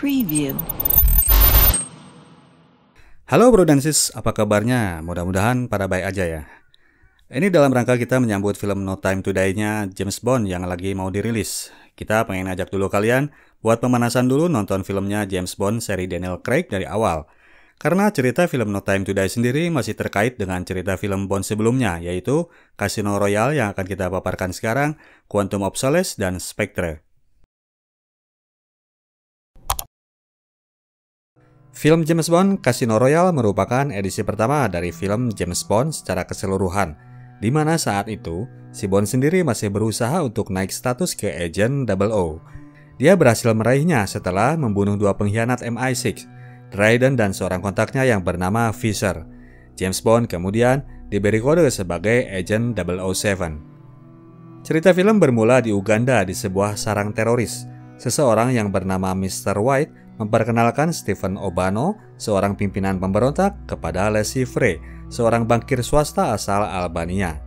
Preview. Halo bro dan sis, apa kabarnya? Mudah-mudahan pada baik aja ya. Ini dalam rangka kita menyambut film No Time to Die-nya James Bond yang lagi mau dirilis. Kita pengen ajak dulu kalian buat pemanasan dulu nonton filmnya James Bond seri Daniel Craig dari awal. Karena cerita film No Time to Die sendiri masih terkait dengan cerita film Bond sebelumnya, yaitu Casino Royale yang akan kita paparkan sekarang, Quantum of Solace, dan Spectre. Film James Bond Casino Royale merupakan edisi pertama dari film James Bond secara keseluruhan, di mana saat itu si Bond sendiri masih berusaha untuk naik status ke Agent 00. Dia berhasil meraihnya setelah membunuh dua pengkhianat MI6, Dryden dan seorang kontaknya yang bernama Fisher. James Bond kemudian diberi kode sebagai Agent 007. Cerita film bermula di Uganda di sebuah sarang teroris. Seseorang yang bernama Mr. White memperkenalkan Stephen Obano, seorang pimpinan pemberontak, kepada Le Chiffre, seorang bankir swasta asal Albania.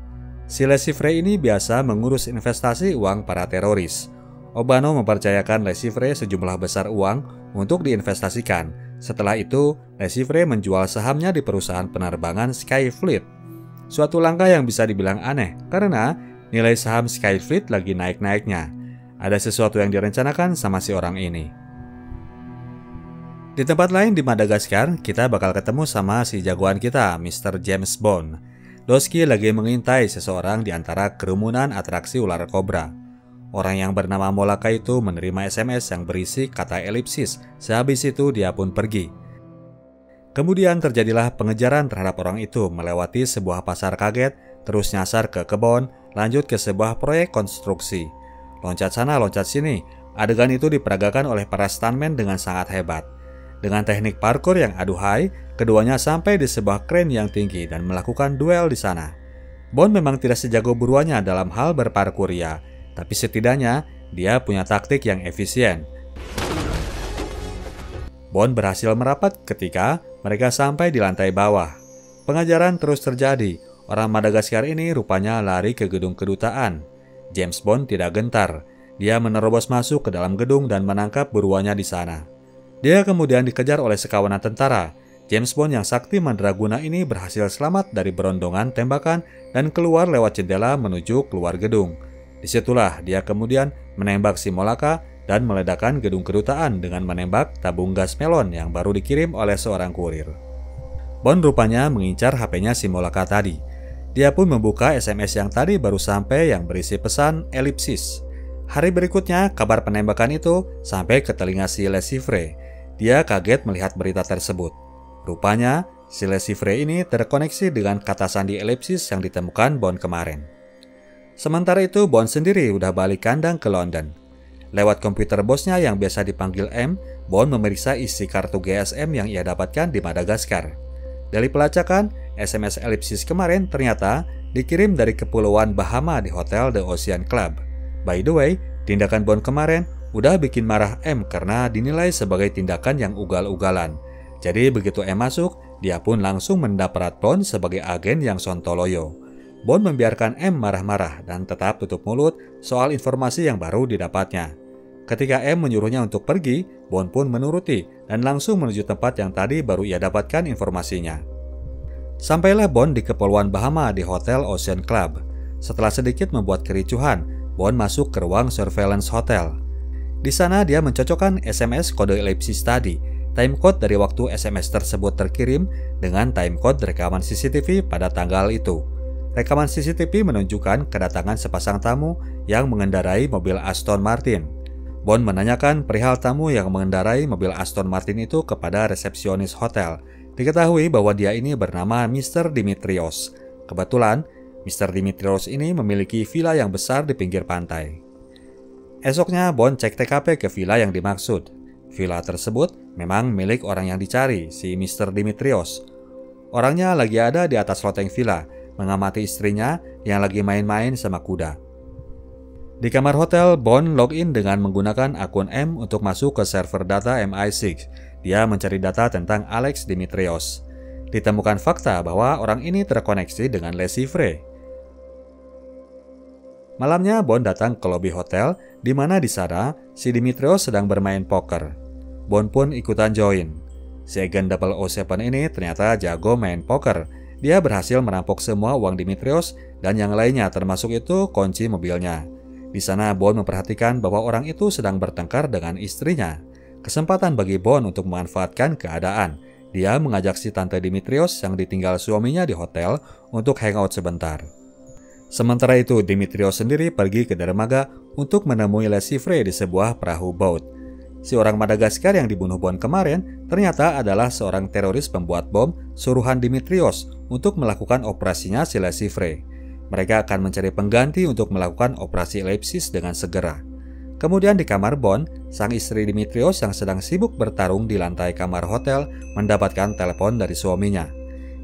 Si Le Chiffre ini biasa mengurus investasi uang para teroris. Obano mempercayakan Le Chiffre sejumlah besar uang untuk diinvestasikan. Setelah itu, Le Chiffre menjual sahamnya di perusahaan penerbangan Skyfleet. Suatu langkah yang bisa dibilang aneh, karena nilai saham Skyfleet lagi naik-naiknya. Ada sesuatu yang direncanakan sama si orang ini. Di tempat lain di Madagaskar, kita bakal ketemu sama si jagoan kita, Mr. James Bond. Doski lagi mengintai seseorang di antara kerumunan atraksi ular kobra. Orang yang bernama Molaka itu menerima SMS yang berisi kata elipsis, sehabis itu dia pun pergi. Kemudian terjadilah pengejaran terhadap orang itu melewati sebuah pasar kaget, terus nyasar ke kebun, lanjut ke sebuah proyek konstruksi. Loncat sana, loncat sini, adegan itu diperagakan oleh para stuntman dengan sangat hebat. Dengan teknik parkour yang aduhai, keduanya sampai di sebuah kren yang tinggi dan melakukan duel di sana. Bond memang tidak sejago buruannya dalam hal berparkour ya, tapi setidaknya dia punya taktik yang efisien. Bond berhasil merapat ketika mereka sampai di lantai bawah. Pengajaran terus terjadi. Orang Madagaskar ini rupanya lari ke gedung kedutaan. James Bond tidak gentar. Dia menerobos masuk ke dalam gedung dan menangkap buruannya di sana. Dia kemudian dikejar oleh sekawanan tentara. James Bond yang sakti mandraguna ini berhasil selamat dari berondongan tembakan dan keluar lewat jendela menuju keluar gedung. Disitulah dia kemudian menembak si Molaka dan meledakkan gedung kedutaan dengan menembak tabung gas melon yang baru dikirim oleh seorang kurir. Bond rupanya mengincar HP-nya si Molaka tadi. Dia pun membuka SMS yang tadi baru sampai yang berisi pesan elipsis. Hari berikutnya, kabar penembakan itu sampai ke telinga si Le Chiffre. Dia kaget melihat berita tersebut. Rupanya, si Le Chiffre ini terkoneksi dengan kata sandi elipsis yang ditemukan Bond kemarin. Sementara itu, Bond sendiri udah balik kandang ke London. Lewat komputer bosnya yang biasa dipanggil M, Bond memeriksa isi kartu GSM yang ia dapatkan di Madagaskar. Dari pelacakan, SMS elipsis kemarin ternyata dikirim dari Kepulauan Bahama di Hotel The Ocean Club. By the way, tindakan Bond kemarin udah bikin marah M karena dinilai sebagai tindakan yang ugal-ugalan. Jadi begitu M masuk, dia pun langsung mendaprat Bond sebagai agen yang sontoloyo. Bond membiarkan M marah-marah dan tetap tutup mulut soal informasi yang baru didapatnya. Ketika M menyuruhnya untuk pergi, Bond pun menuruti dan langsung menuju tempat yang tadi baru ia dapatkan informasinya. Sampailah Bond di Kepulauan Bahama di Hotel Ocean Club. Setelah sedikit membuat kericuhan, Bond masuk ke ruang surveillance hotel. Di sana dia mencocokkan SMS kode elipsis tadi, timecode dari waktu SMS tersebut terkirim dengan timecode rekaman CCTV pada tanggal itu. Rekaman CCTV menunjukkan kedatangan sepasang tamu yang mengendarai mobil Aston Martin. Bond menanyakan perihal tamu yang mengendarai mobil Aston Martin itu kepada resepsionis hotel. Diketahui bahwa dia ini bernama Mr. Dimitrios. Kebetulan, Mr. Dimitrios ini memiliki villa yang besar di pinggir pantai. Esoknya, Bond cek TKP ke villa yang dimaksud. Villa tersebut memang milik orang yang dicari, si Mr. Dimitrios. Orangnya lagi ada di atas loteng villa, mengamati istrinya yang lagi main-main sama kuda. Di kamar hotel, Bond login dengan menggunakan akun M untuk masuk ke server data MI6. Dia mencari data tentang Alex Dimitrios. Ditemukan fakta bahwa orang ini terkoneksi dengan Le Chiffre. Malamnya Bond datang ke lobi hotel, di mana di sana si Dimitrios sedang bermain poker. Bond pun ikutan join. Si agen 007 ini ternyata jago main poker. Dia berhasil merampok semua uang Dimitrios dan yang lainnya, termasuk itu kunci mobilnya. Di sana Bond memperhatikan bahwa orang itu sedang bertengkar dengan istrinya. Kesempatan bagi Bond untuk memanfaatkan keadaan. Dia mengajak si tante Dimitrios yang ditinggal suaminya di hotel untuk hangout sebentar. Sementara itu Dimitrios sendiri pergi ke dermaga untuk menemui Le Chiffre di sebuah perahu boat. Si orang Madagaskar yang dibunuh Bond kemarin ternyata adalah seorang teroris pembuat bom suruhan Dimitrios untuk melakukan operasinya si Le Chiffre. Mereka akan mencari pengganti untuk melakukan operasi elipsis dengan segera. Kemudian di kamar Bond, sang istri Dimitrios yang sedang sibuk bertarung di lantai kamar hotel mendapatkan telepon dari suaminya.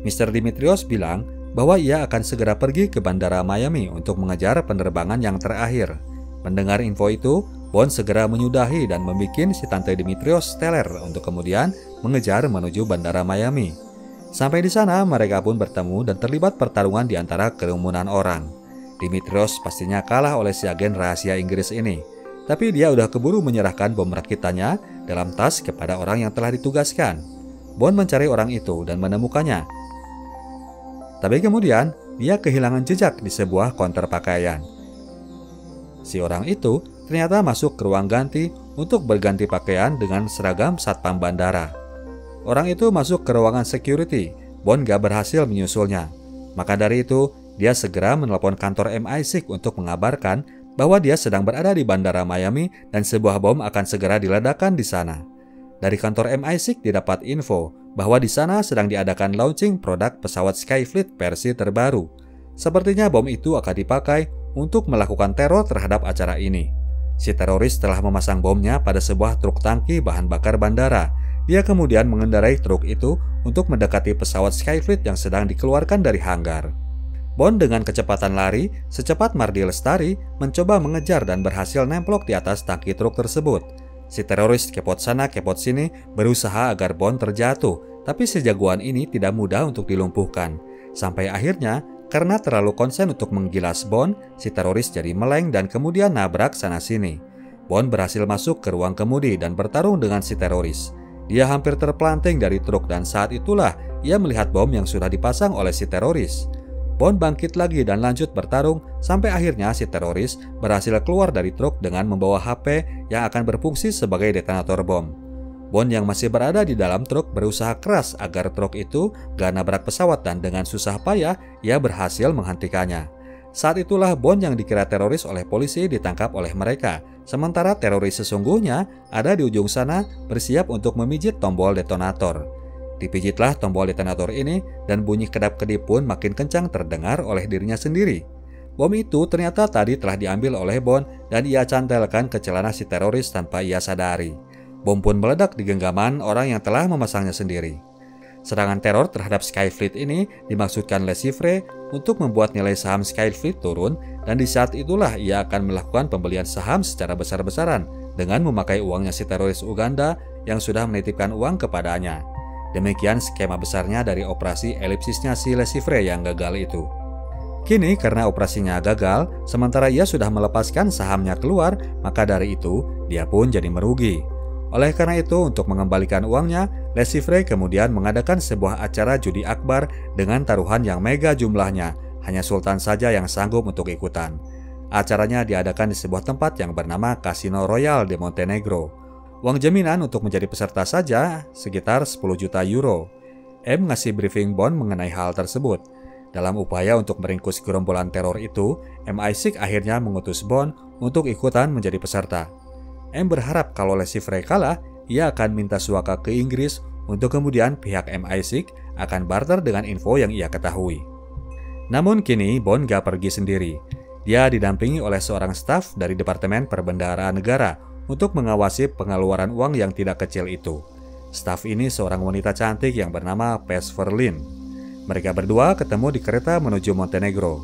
Mr. Dimitrios bilang bahwa ia akan segera pergi ke bandara Miami untuk mengejar penerbangan yang terakhir. Mendengar info itu, Bond segera menyudahi dan membuat si tante Dimitrios teler untuk kemudian mengejar menuju bandara Miami. Sampai di sana, mereka pun bertemu dan terlibat pertarungan di antara kerumunan orang. Dimitrios pastinya kalah oleh si agen rahasia Inggris ini. Tapi dia udah keburu menyerahkan bom rakitannya dalam tas kepada orang yang telah ditugaskan. Bond mencari orang itu dan menemukannya. Tapi kemudian, dia kehilangan jejak di sebuah konter pakaian. Si orang itu ternyata masuk ke ruang ganti untuk berganti pakaian dengan seragam satpam bandara. Orang itu masuk ke ruangan security. Bond gak berhasil menyusulnya. Maka dari itu, dia segera menelpon kantor MI6 untuk mengabarkan bahwa dia sedang berada di bandara Miami dan sebuah bom akan segera diledakkan di sana. Dari kantor MI6 didapat info bahwa di sana sedang diadakan launching produk pesawat Skyfleet versi terbaru. Sepertinya bom itu akan dipakai untuk melakukan teror terhadap acara ini. Si teroris telah memasang bomnya pada sebuah truk tangki bahan bakar bandara. Dia kemudian mengendarai truk itu untuk mendekati pesawat Skyfleet yang sedang dikeluarkan dari hanggar. Bond dengan kecepatan lari, secepat Mardi Lestari mencoba mengejar dan berhasil nemplok di atas tangki truk tersebut. Si teroris kepot sana kepot sini berusaha agar Bond terjatuh, tapi si jagoan ini tidak mudah untuk dilumpuhkan. Sampai akhirnya, karena terlalu konsen untuk menggilas Bond, si teroris jadi meleng dan kemudian nabrak sana-sini. Bond berhasil masuk ke ruang kemudi dan bertarung dengan si teroris. Dia hampir terpelanting dari truk dan saat itulah ia melihat bom yang sudah dipasang oleh si teroris. Bond bangkit lagi dan lanjut bertarung sampai akhirnya si teroris berhasil keluar dari truk dengan membawa HP yang akan berfungsi sebagai detonator bom. Bond yang masih berada di dalam truk berusaha keras agar truk itu gak nabrak pesawat dan dengan susah payah ia berhasil menghentikannya. Saat itulah Bond yang dikira teroris oleh polisi ditangkap oleh mereka, sementara teroris sesungguhnya ada di ujung sana bersiap untuk memijit tombol detonator. Dipijitlah tombol detonator ini dan bunyi kedap-kedip pun makin kencang terdengar oleh dirinya sendiri. Bom itu ternyata tadi telah diambil oleh Bond dan ia cantelkan ke celana si teroris tanpa ia sadari. Bom pun meledak di genggaman orang yang telah memasangnya sendiri. Serangan teror terhadap Skyfleet ini dimaksudkan Le Chiffre untuk membuat nilai saham Skyfleet turun dan di saat itulah ia akan melakukan pembelian saham secara besar-besaran dengan memakai uangnya si teroris Uganda yang sudah menitipkan uang kepadanya. Demikian skema besarnya dari operasi elipsisnya si Le Chiffre yang gagal itu. Kini karena operasinya gagal, sementara ia sudah melepaskan sahamnya keluar, maka dari itu dia pun jadi merugi. Oleh karena itu, untuk mengembalikan uangnya, Le Chiffre kemudian mengadakan sebuah acara judi akbar dengan taruhan yang mega jumlahnya. Hanya Sultan saja yang sanggup untuk ikutan. Acaranya diadakan di sebuah tempat yang bernama Casino Royal de Montenegro. Uang jaminan untuk menjadi peserta saja sekitar 10 juta euro. M ngasih briefing Bond mengenai hal tersebut. Dalam upaya untuk meringkus gerombolan teror itu, MI6 akhirnya mengutus Bond untuk ikutan menjadi peserta. M berharap kalau Le Chiffre kalah, ia akan minta suaka ke Inggris untuk kemudian pihak MI6 akan barter dengan info yang ia ketahui. Namun kini Bond gak pergi sendiri. Dia didampingi oleh seorang staf dari Departemen Perbendaharaan Negara untuk mengawasi pengeluaran uang yang tidak kecil itu. Staf ini seorang wanita cantik yang bernama Pes Verlin. Mereka berdua ketemu di kereta menuju Montenegro.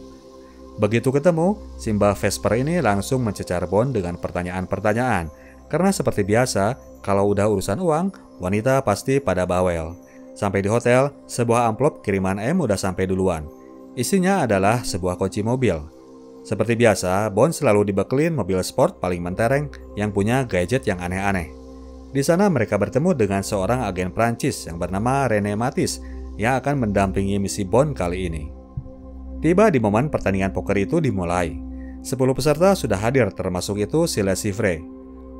Begitu ketemu, Simba Vesper ini langsung mencecar Bond dengan pertanyaan-pertanyaan. Karena seperti biasa, kalau udah urusan uang, wanita pasti pada bawel. Sampai di hotel, sebuah amplop kiriman M udah sampai duluan. Isinya adalah sebuah kunci mobil. Seperti biasa, Bond selalu dibekelin mobil sport paling mentereng yang punya gadget yang aneh-aneh. Di sana mereka bertemu dengan seorang agen Prancis yang bernama René Mathis yang akan mendampingi misi Bond kali ini. Tiba di momen pertandingan poker itu dimulai. 10 peserta sudah hadir, termasuk itu si Le Chiffre.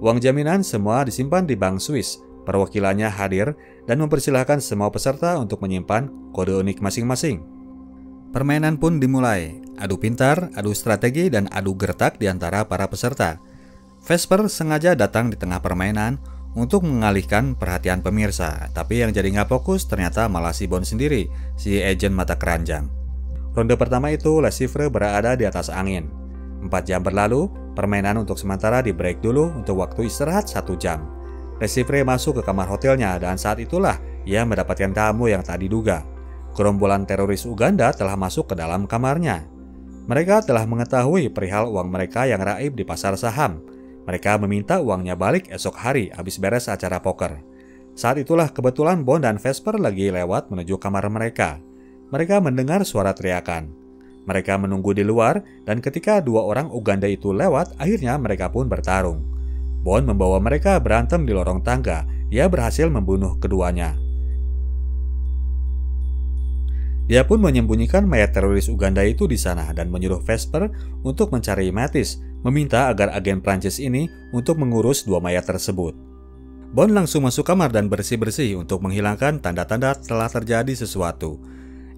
Uang jaminan semua disimpan di bank Swiss. Perwakilannya hadir dan mempersilahkan semua peserta untuk menyimpan kode unik masing-masing. Permainan pun dimulai. Adu pintar, adu strategi, dan adu gertak di antara para peserta. Vesper sengaja datang di tengah permainan untuk mengalihkan perhatian pemirsa, tapi yang jadi nggak fokus ternyata malah si Bond sendiri, si agen mata keranjang. Ronde pertama itu Le Chiffre berada di atas angin. 4 jam berlalu, permainan untuk sementara di break dulu untuk waktu istirahat 1 jam. Le Chiffre masuk ke kamar hotelnya dan saat itulah ia mendapatkan tamu yang tak diduga. Gerombolan teroris Uganda telah masuk ke dalam kamarnya. Mereka telah mengetahui perihal uang mereka yang raib di pasar saham. Mereka meminta uangnya balik esok hari habis beres acara poker. Saat itulah kebetulan Bond dan Vesper lagi lewat menuju kamar mereka. Mereka mendengar suara teriakan. Mereka menunggu di luar dan ketika 2 orang Uganda itu lewat, akhirnya mereka pun bertarung. Bond membawa mereka berantem di lorong tangga. Dia berhasil membunuh keduanya. Dia pun menyembunyikan mayat teroris Uganda itu di sana dan menyuruh Vesper untuk mencari Mathis, meminta agar agen Prancis ini untuk mengurus 2 mayat tersebut. Bond langsung masuk kamar dan bersih-bersih untuk menghilangkan tanda-tanda telah terjadi sesuatu.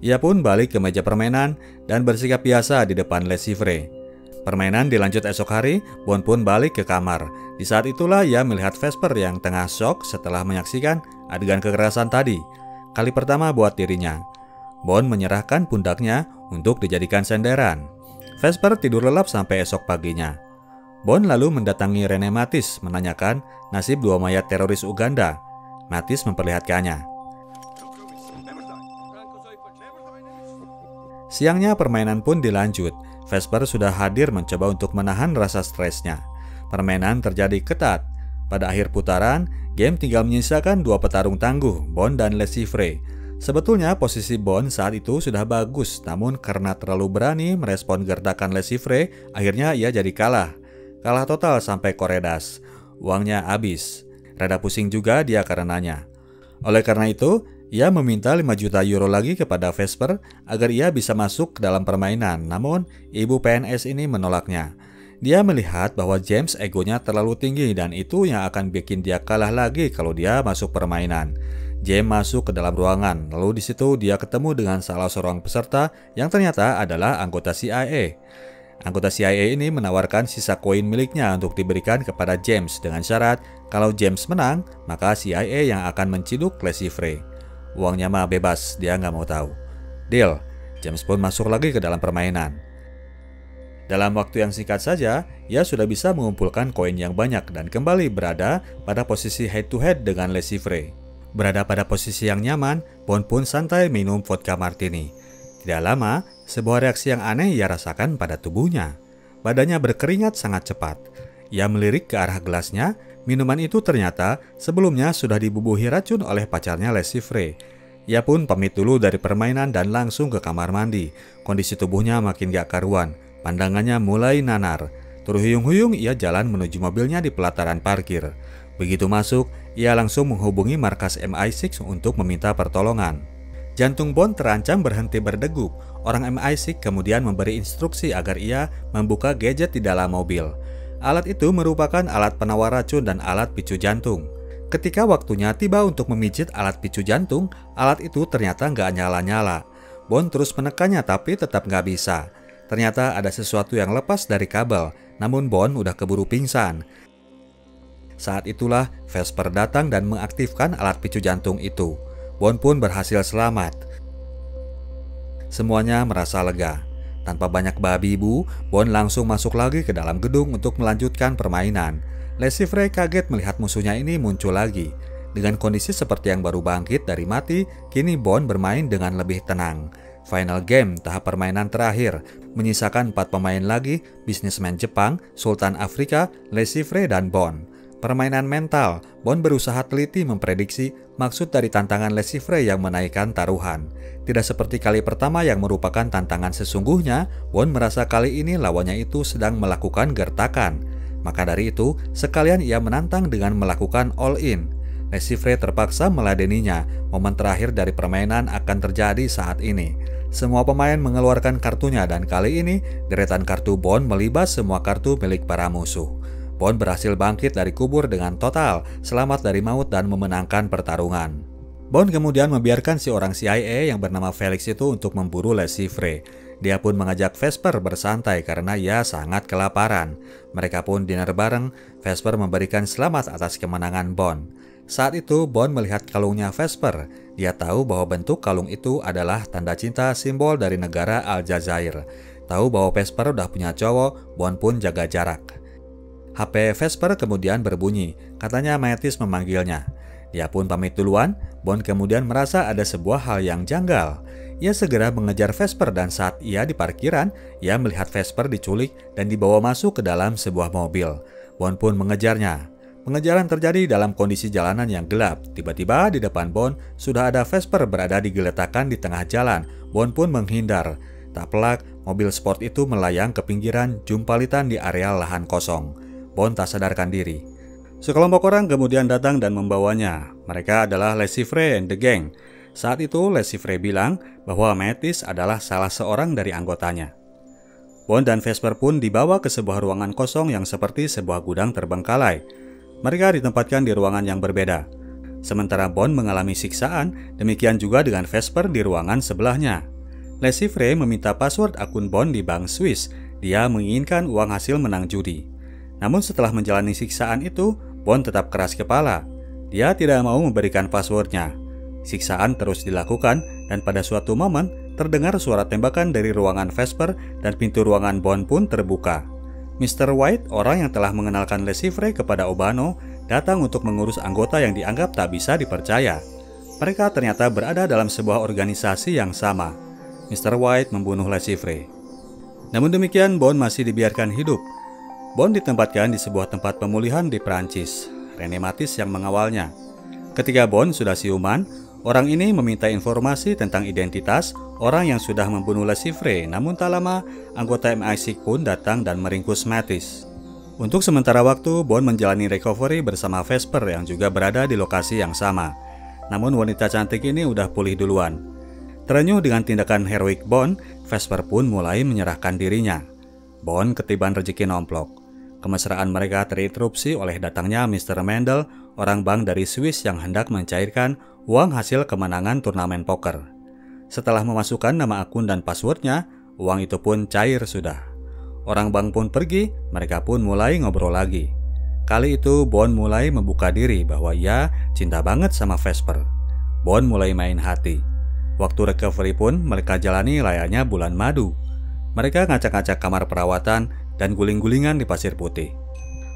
Ia pun balik ke meja permainan dan bersikap biasa di depan Le Chiffre. Permainan dilanjut esok hari, Bond pun balik ke kamar. Di saat itulah ia melihat Vesper yang tengah shock setelah menyaksikan adegan kekerasan tadi. Kali pertama buat dirinya. Bond menyerahkan pundaknya untuk dijadikan senderan. Vesper tidur lelap sampai esok paginya. Bond lalu mendatangi René Mathis menanyakan nasib 2 mayat teroris Uganda. Mathis memperlihatkannya. Siangnya permainan pun dilanjut. Vesper sudah hadir mencoba untuk menahan rasa stresnya. Permainan terjadi ketat. Pada akhir putaran, game tinggal menyisakan 2 petarung tangguh, Bond dan Le Chiffre. Sebetulnya posisi Bond saat itu sudah bagus, namun karena terlalu berani merespon gertakan Le Chiffre, akhirnya ia jadi kalah. Kalah total sampai koredas. Uangnya habis. Rada pusing juga dia karenanya. Oleh karena itu, ia meminta 5 juta euro lagi kepada Vesper agar ia bisa masuk ke dalam permainan, namun ibu PNS ini menolaknya. Dia melihat bahwa James egonya terlalu tinggi dan itu yang akan bikin dia kalah lagi kalau dia masuk permainan. James masuk ke dalam ruangan, lalu di situ dia ketemu dengan salah seorang peserta yang ternyata adalah anggota CIA. Anggota CIA ini menawarkan sisa koin miliknya untuk diberikan kepada James dengan syarat kalau James menang, maka CIA yang akan menciduk Le Chiffre. Uangnya mah bebas, dia nggak mau tahu. Deal, James pun masuk lagi ke dalam permainan. Dalam waktu yang singkat saja, ia sudah bisa mengumpulkan koin yang banyak dan kembali berada pada posisi head-to-head dengan Le Chiffre. Berada pada posisi yang nyaman, Bond pun santai minum vodka martini. Tidak lama, sebuah reaksi yang aneh ia rasakan pada tubuhnya. Badannya berkeringat sangat cepat. Ia melirik ke arah gelasnya. Minuman itu ternyata sebelumnya sudah dibubuhi racun oleh pacarnya Le Chiffre. Ia pun pamit dulu dari permainan dan langsung ke kamar mandi. Kondisi tubuhnya makin gak karuan. Pandangannya mulai nanar. Terhuyung-huyung ia jalan menuju mobilnya di pelataran parkir. Begitu masuk, ia langsung menghubungi markas MI6 untuk meminta pertolongan. Jantung Bond terancam berhenti berdegup. Orang MI6 kemudian memberi instruksi agar ia membuka gadget di dalam mobil. Alat itu merupakan alat penawar racun dan alat picu jantung. Ketika waktunya tiba untuk memijit alat picu jantung, alat itu ternyata nggak nyala-nyala. Bond terus menekannya tapi tetap nggak bisa. Ternyata ada sesuatu yang lepas dari kabel, namun Bond udah keburu pingsan. Saat itulah Vesper datang dan mengaktifkan alat picu jantung itu. Bond pun berhasil selamat. Semuanya merasa lega. Tanpa banyak babi bu, Bond langsung masuk lagi ke dalam gedung untuk melanjutkan permainan. Le Chiffre kaget melihat musuhnya ini muncul lagi. Dengan kondisi seperti yang baru bangkit dari mati, kini Bond bermain dengan lebih tenang. Final game tahap permainan terakhir, menyisakan 4 pemain lagi, bisnismen Jepang, Sultan Afrika, Le Chiffre dan Bond. Permainan mental, Bond berusaha teliti memprediksi maksud dari tantangan Le Chiffre yang menaikkan taruhan. Tidak seperti kali pertama yang merupakan tantangan sesungguhnya, Bond merasa kali ini lawannya itu sedang melakukan gertakan. Maka dari itu, sekalian ia menantang dengan melakukan all-in. Le Chiffre terpaksa meladeninya. Momen terakhir dari permainan akan terjadi saat ini. Semua pemain mengeluarkan kartunya dan kali ini deretan kartu Bond melibas semua kartu milik para musuh. Bond berhasil bangkit dari kubur dengan total, selamat dari maut dan memenangkan pertarungan. Bond kemudian membiarkan si orang CIA yang bernama Felix itu untuk memburu Le Chiffre. Dia pun mengajak Vesper bersantai karena ia sangat kelaparan. Mereka pun dinner bareng. Vesper memberikan selamat atas kemenangan Bond. Saat itu Bond melihat kalungnya Vesper. Dia tahu bahwa bentuk kalung itu adalah tanda cinta simbol dari negara Aljazair. Tahu bahwa Vesper udah punya cowok, Bond pun jaga jarak. HP Vesper kemudian berbunyi, katanya Mattis memanggilnya. Dia pun pamit duluan. Bond kemudian merasa ada sebuah hal yang janggal. Ia segera mengejar Vesper dan saat ia di parkiran, ia melihat Vesper diculik dan dibawa masuk ke dalam sebuah mobil. Bond pun mengejarnya. Pengejaran terjadi dalam kondisi jalanan yang gelap. Tiba-tiba di depan Bond sudah ada Vesper berada digeletakan di tengah jalan. Bond pun menghindar. Tak pelak, mobil sport itu melayang ke pinggiran jumpalitan di area lahan kosong. Bond tak sadarkan diri. Sekelompok orang kemudian datang dan membawanya. Mereka adalah Le Chiffre and the Gang. Saat itu Le Chiffre bilang bahwa Mattis adalah salah seorang dari anggotanya. Bond dan Vesper pun dibawa ke sebuah ruangan kosong yang seperti sebuah gudang terbengkalai. Mereka ditempatkan di ruangan yang berbeda. Sementara Bond mengalami siksaan, demikian juga dengan Vesper di ruangan sebelahnya. Le Chiffre meminta password akun Bond di bank Swiss. Dia menginginkan uang hasil menang judi. Namun setelah menjalani siksaan itu, Bond tetap keras kepala. Dia tidak mau memberikan passwordnya. Siksaan terus dilakukan dan pada suatu momen terdengar suara tembakan dari ruangan Vesper dan pintu ruangan Bond pun terbuka. Mr. White, orang yang telah mengenalkan Le Chiffre kepada Obanno, datang untuk mengurus anggota yang dianggap tak bisa dipercaya. Mereka ternyata berada dalam sebuah organisasi yang sama. Mr. White membunuh Le Chiffre. Namun demikian, Bond masih dibiarkan hidup. Bond ditempatkan di sebuah tempat pemulihan di Prancis. René Mattis yang mengawalnya. Ketika Bond sudah siuman, orang ini meminta informasi tentang identitas orang yang sudah membunuh Le Chiffre. Namun tak lama, anggota MI6 pun datang dan meringkus Mattis. Untuk sementara waktu, Bond menjalani recovery bersama Vesper yang juga berada di lokasi yang sama. Namun wanita cantik ini udah pulih duluan. Terenyuh dengan tindakan heroik Bond, Vesper pun mulai menyerahkan dirinya. Bond ketiban rezeki nomplok. Kemesraan mereka terinterupsi oleh datangnya Mr. Mendel, orang bank dari Swiss yang hendak mencairkan uang hasil kemenangan turnamen poker. Setelah memasukkan nama akun dan passwordnya, uang itu pun cair sudah. Orang bank pun pergi, mereka pun mulai ngobrol lagi. Kali itu Bond mulai membuka diri bahwa ia cinta banget sama Vesper. Bond mulai main hati. Waktu recovery pun mereka jalani layaknya bulan madu. Mereka ngacak-ngacak kamar perawatan dan guling-gulingan di pasir putih.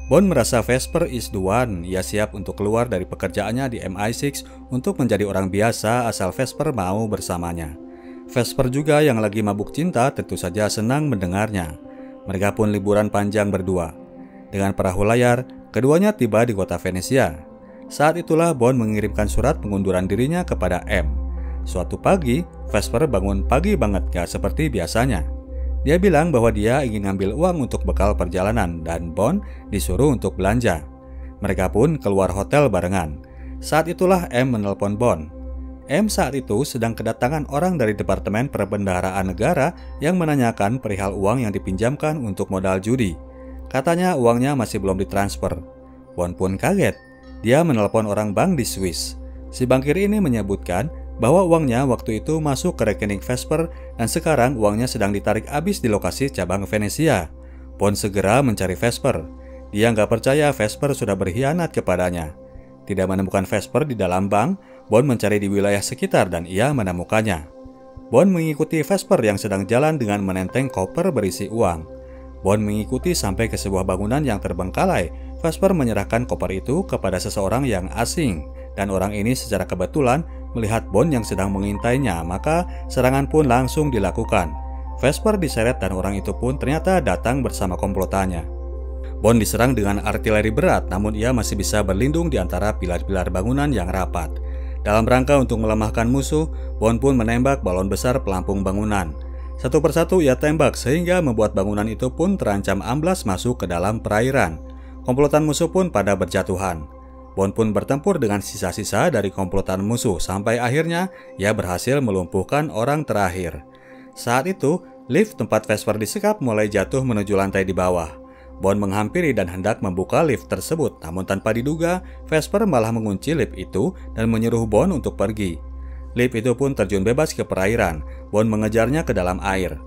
Bond merasa Vesper is the one. Ia siap untuk keluar dari pekerjaannya di MI6 untuk menjadi orang biasa asal Vesper mau bersamanya. Vesper juga yang lagi mabuk cinta tentu saja senang mendengarnya. Mereka pun liburan panjang berdua. Dengan perahu layar, keduanya tiba di kota Venesia. Saat itulah Bond mengirimkan surat pengunduran dirinya kepada M. Suatu pagi, Vesper bangun pagi banget gak seperti biasanya. Dia bilang bahwa dia ingin ngambil uang untuk bekal perjalanan dan Bond disuruh untuk belanja. Mereka pun keluar hotel barengan. Saat itulah M menelpon Bond. M saat itu sedang kedatangan orang dari Departemen Perbendaharaan Negara yang menanyakan perihal uang yang dipinjamkan untuk modal judi. Katanya uangnya masih belum ditransfer. Bond pun kaget. Dia menelpon orang bank di Swiss. Si bankir ini menyebutkan bahwa uangnya waktu itu masuk ke rekening Vesper dan sekarang uangnya sedang ditarik habis di lokasi cabang Venesia. Bond segera mencari Vesper. Dia nggak percaya Vesper sudah berkhianat kepadanya. Tidak menemukan Vesper di dalam bank, Bond mencari di wilayah sekitar dan ia menemukannya. Bond mengikuti Vesper yang sedang jalan dengan menenteng koper berisi uang. Bond mengikuti sampai ke sebuah bangunan yang terbengkalai. Vesper menyerahkan koper itu kepada seseorang yang asing dan orang ini secara kebetulan melihat Bond yang sedang mengintainya, maka serangan pun langsung dilakukan. Vesper diseret dan orang itu pun ternyata datang bersama komplotannya. Bond diserang dengan artileri berat, namun ia masih bisa berlindung di antara pilar-pilar bangunan yang rapat. Dalam rangka untuk melemahkan musuh, Bond pun menembak balon besar pelampung bangunan. Satu persatu ia tembak sehingga membuat bangunan itu pun terancam amblas masuk ke dalam perairan. Komplotan musuh pun pada berjatuhan. Bond pun bertempur dengan sisa-sisa dari komplotan musuh sampai akhirnya ia berhasil melumpuhkan orang terakhir. Saat itu, lift tempat Vesper disekap mulai jatuh menuju lantai di bawah. Bond menghampiri dan hendak membuka lift tersebut, namun tanpa diduga, Vesper malah mengunci lift itu dan menyuruh Bond untuk pergi. Lift itu pun terjun bebas ke perairan. Bond mengejarnya ke dalam air.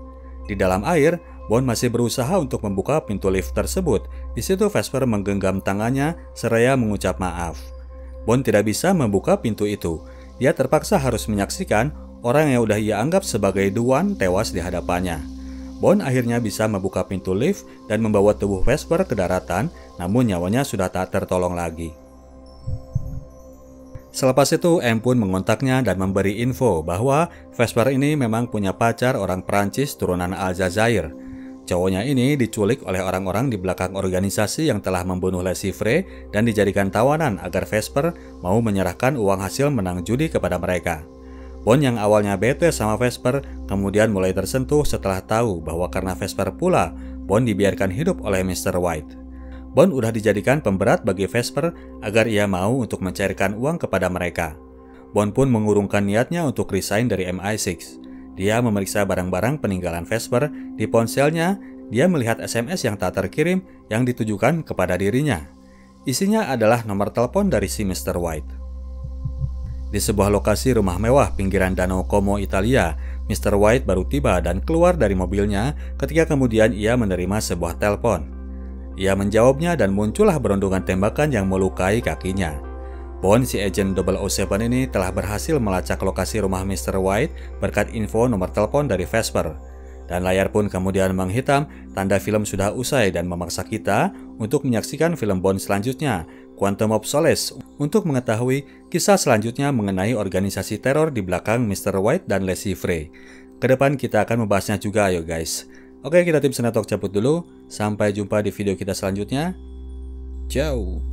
Di dalam air, Bond masih berusaha untuk membuka pintu lift tersebut. Di situ Vesper menggenggam tangannya seraya mengucap maaf. Bond tidak bisa membuka pintu itu. Dia terpaksa harus menyaksikan orang yang udah ia anggap sebagai the one tewas di hadapannya. Bond akhirnya bisa membuka pintu lift dan membawa tubuh Vesper ke daratan, namun nyawanya sudah tak tertolong lagi. Selepas itu, M pun mengontaknya dan memberi info bahwa Vesper ini memang punya pacar orang Perancis turunan Aljazair. Cowoknya ini diculik oleh orang-orang di belakang organisasi yang telah membunuh Le Chiffre dan dijadikan tawanan agar Vesper mau menyerahkan uang hasil menang judi kepada mereka. Bond yang awalnya bete sama Vesper kemudian mulai tersentuh setelah tahu bahwa karena Vesper pula Bond dibiarkan hidup oleh Mr. White. Bond udah dijadikan pemberat bagi Vesper agar ia mau untuk mencairkan uang kepada mereka. Bond pun mengurungkan niatnya untuk resign dari MI6. Dia memeriksa barang-barang peninggalan Vesper. Di ponselnya, dia melihat SMS yang tak terkirim yang ditujukan kepada dirinya. Isinya adalah nomor telepon dari si Mr. White. Di sebuah lokasi rumah mewah pinggiran Danau Como, Italia, Mr. White baru tiba dan keluar dari mobilnya ketika kemudian ia menerima sebuah telepon. Ia menjawabnya dan muncullah berondongan tembakan yang melukai kakinya. Bond, si agen 007 ini telah berhasil melacak lokasi rumah Mr. White berkat info nomor telepon dari Vesper. Dan layar pun kemudian menghitam, tanda film sudah usai dan memaksa kita untuk menyaksikan film Bond selanjutnya, Quantum of Solace, untuk mengetahui kisah selanjutnya mengenai organisasi teror di belakang Mr. White dan Le Chiffre. Kedepan kita akan membahasnya juga, ayo guys. Oke, kita tim Senetok cabut dulu. Sampai jumpa di video kita selanjutnya. Ciao.